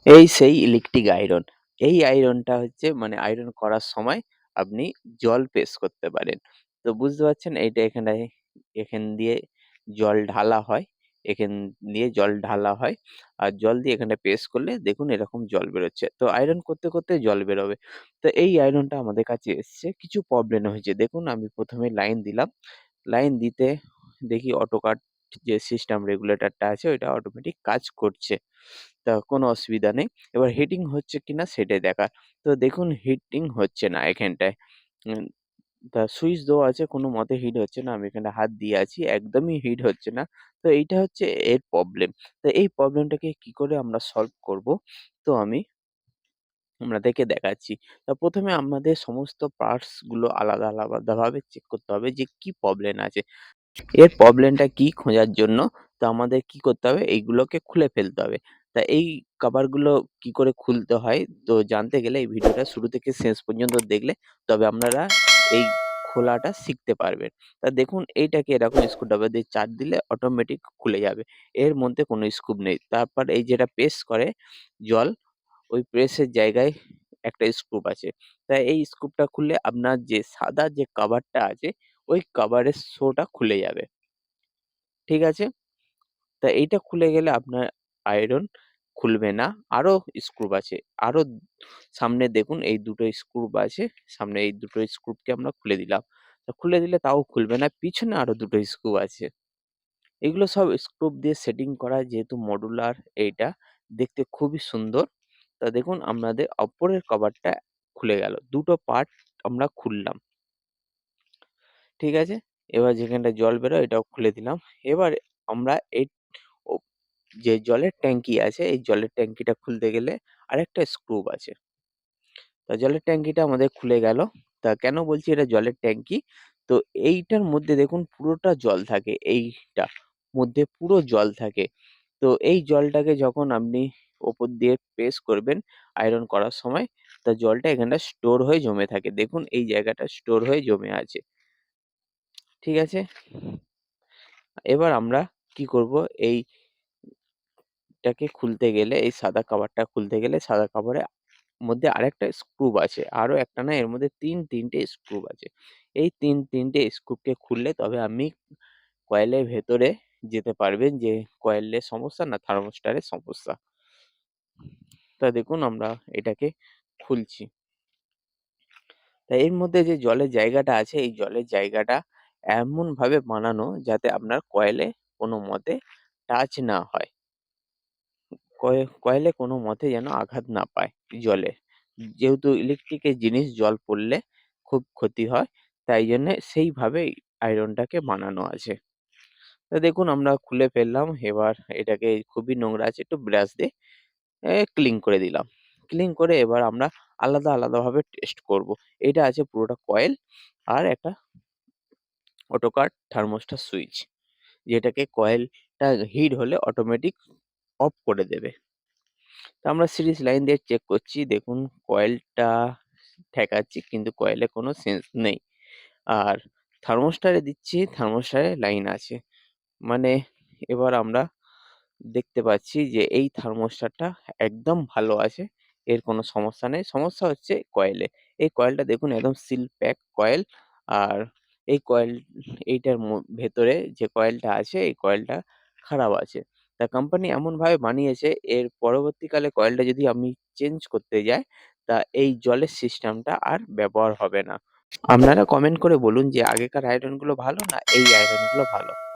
এই সেই electric iron. এই আয়রনটা হচ্ছে মানে আয়রন করার সময় আপনি জল প্রেস করতে পারেন। তো বুঝতে পারছেন এইটা এখান দিয়ে জল ঢালা হয়। এখান দিয়ে জল ঢালা হয়। আর জল দিয়ে এখানটা প্রেস করলে দেখুন এরকম জল বেরোচ্ছে। তো আয়রন করতে, করতে জল বেরোবে। তো এই আয়রনটা আমাদের কাছে এসছে। কিছু প্রবলেম হয়েছে। দেখুন আমি ১ম এ লাইন দিলাম। লাইন দিতে দেখি অটোকাট যে সিস্টেম রেগুলেটরটা আছে ওইটা অটোমেটিক কাজ করছে। তা কোনো অসুবিধা নেই। এবার হিটিং হচ্ছে কিনা সেটাই দেখার। তো দেখুন হিটিং হচ্ছে না এখানটায়। উম তা সুইচ দেওয়া আছে কোনমতে হিট হচ্ছে না। আমি এখানে হাত দিয়ে আছি একদমই হিট হচ্ছে না। তো এইটা হচ্ছে এর প্রবলেম। তো এই প্রবলেমটাকে কি করে আমরা সলভ করব? তো আমি আপনাদেরকে দেখাচ্ছি। তা ১ম এ আমাদের সমস্ত পার্টস গুলো আলাদা, আলাদাভাবে চেক করতে হবে যে কি প্রবলেম আছে। এর প্রবলেমটা কি খোঁজার জন্য তো আমাদের কি করতে হবে এইগুলোকে খুলে ফেলতে হবে। তা এই কভারগুলো কি করে খুলতে হয় তো জানতে গেলে এই ভিডিওটা শুরু থেকে শেষ পর্যন্ত দেখলে তবে আপনারা এই খোলাটা শিখতে পারবেন। তা দেখুন এইটাকে এরকম স্ক্রুড্রাইভার দিয়ে চাপ দিলে অটোমেটিক খুলে যাবে। এর মধ্যে কোনো স্ক্রু নেই। তারপর এই যেটা প্রেস করে জল ওই প্রেসের জায়গায় একটা স্ক্রুপ আছে। তাই এই স্ক্রুপটা খুললে আপনার যে সাদা যে কভারটা আছে ওই কভারের শোটা খুলে যাবে। ঠিক আছে? তা এইটা খুলে গেলে আপনার আয়রন খুলবে না। আরো স্ক্রুপ আছে। আরো সামনে দেখুন এই দুটো স্ক্রুপ আছে। সামনে এই দুটো স্ক্রুপকে আমরা খুলে দিলাম। তো খুলে দিলে তাও খুলবে না। পিছনে আরো দুটো স্ক্রু আছে। এগুলো সব স্ক্রুপ দিয়ে সেটিং করা যেহেতু মডুলার এইটা দেখতে খুবই সুন্দর। তা দেখুন আমাদের ওপরের কভারটা খুলে গেল। দুটো পার্ট আমরা খুললাম। ঠিক আছে? এবার যেখানটায় জল বেরোয় এটাও খুলে দিলাম। এবার আমরা এই ও যে জলের ট্যাংকি আছে, এই জলের ট্যাংকিটা খুলতে গেলে আরেকটা স্ক্রুপ আছে। তা জলের ট্যাংকিটা আমাদের খুলে গেল। তা কেন বলছি এটা জলের ট্যাংকি? তো এইটার মধ্যে দেখুন পুরোটা জল থাকে। এইটা মধ্যে পুরো জল থাকে। তো এই জলটাকে যখন আপনি ওপর দিয়ে প্রেস করবেন আয়রন করার সময়, তা জলটা এখানটা স্টোর হয়ে জমে থাকে। দেখুন এই জায়গাটা স্টোর হয়ে জমে আছে। ঠিক আছে? এবার আমরা কি করব? এইটাকে খুলতে গেলে এই সাদা কভারটা খুলতে গেলে সাদা কভারে মধ্যে আরেকটা স্ক্রুপ আছে। আরো একটা না এর মধ্যে ৩ টে স্ক্রুপ আছে। এই ৩ টে স্ক্রুপকে খুললে তবে আপনি কয়েলের ভেতরে যেতে পারবেন যে কয়েলের সমস্যা না থার্মোস্টারের সমস্যা। তা দেখুন আমরা এটাকে খুলছি। তা এর মধ্যে যে জলের জায়গাটা আছে এই জলের জায়গাটা এমনভাবে বানানো যাতে আপনার কয়েলে কোনমতে টাচ না হয়। কয়েলে কোনমতে যেন আঘাত না পায় জলে। যেহেতু ইলেকট্রিকের জিনিস জল পড়লে খুব ক্ষতি হয়। তাই জন্যে সেইভাবেই আয়রনটাকে বানানো আছে। তো দেখুন আমরা খুলে ফেললাম। এবার এটাকে খুবই নোংরা আছে একটু ব্রাশ দিয়ে ক্লিন করে দিলাম। ক্লিন করে এবার আমরা আলাদা, আলাদাভাবে টেস্ট করব। এটা আছে পুরোটা কয়েল আর একটা অটোকাট থার্মোস্টার সুইচ। যেটাকে কয়েলটা হিট হলে অটোমেটিক অফ করে দেবে। তো আমরা সিরিজ লাইন দিয়ে চেক করছি। দেখুন কয়েলটা ঠেকাচ্ছি কিন্তু কয়েলে কোনো সেন্স নেই। আর থার্মোস্টারে দিচ্ছি, থার্মোস্টারে লাইন আছে। মানে এবার আমরা দেখতে পাচ্ছি যে এই থার্মোস্টারটা একদম ভালো আছে। এর কোনো সমস্যা নেই। সমস্যা হচ্ছে কয়েলে। এই কয়েলটা দেখুন একদম সিল প্যাক কয়েল। আর এই কয়েল এইটার ভেতরে যে কয়েলটা আছে এই কয়েলটা খারাপ আছে। তা কোম্পানি এমনভাবে বানিয়েছে এর পরবর্তীকালে কয়েলটা যদি আমি চেঞ্জ করতে যাই তা এই জলের সিস্টেমটা আর ব্যবহার হবে না। আপনারা কমেন্ট করে বলুন যে আগেকার আয়রন গুলো ভালো না এই আয়রন গুলো ভালো?